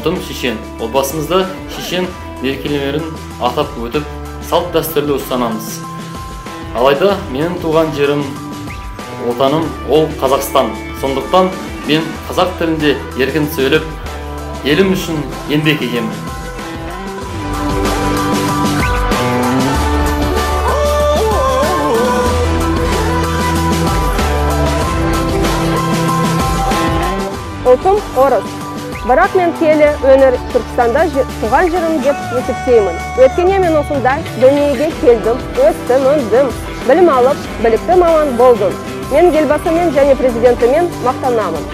Отым шешен. Отбасымызда шешен мерекелерін атап өтіп, салт дәстүрді ұстанамыз. Алайда менің туған жерім, отаным ол Қазақстан. Сондықтан мен қазақ тілінде еркін сөйлеп, елім үшін еңбек етемін. Отым орыс. Бірақ мен келі өнер Түркістанда туған жерім деп есептеймін. Өткенде мен осында дүниеге келдім, өстім, өндім, білім алып, білікті маман болдым. Мен елбасымен және президентімен мақтанамын.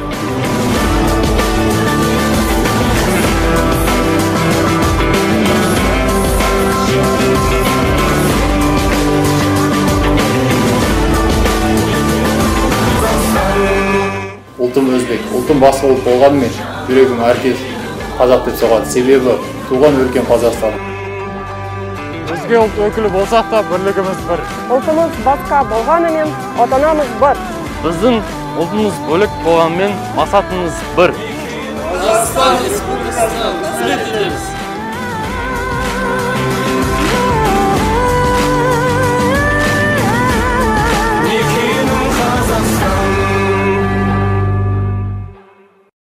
Ұлтым өзбек. Ұлтым басқа ұлт болғанымен, жүрегім әркез қазақ деп соғады. Себебі туған өлкем Қазақстан. Өзге ұлт өкілі болсақ та бірлігіміз бір. Ұлтымыз басқа болғанымен, отанамыз бір. Біздің ұлтымыз бөлек болғанымен, мақсатымыз бір. Қазақстан Республикасына қызмет етеміз.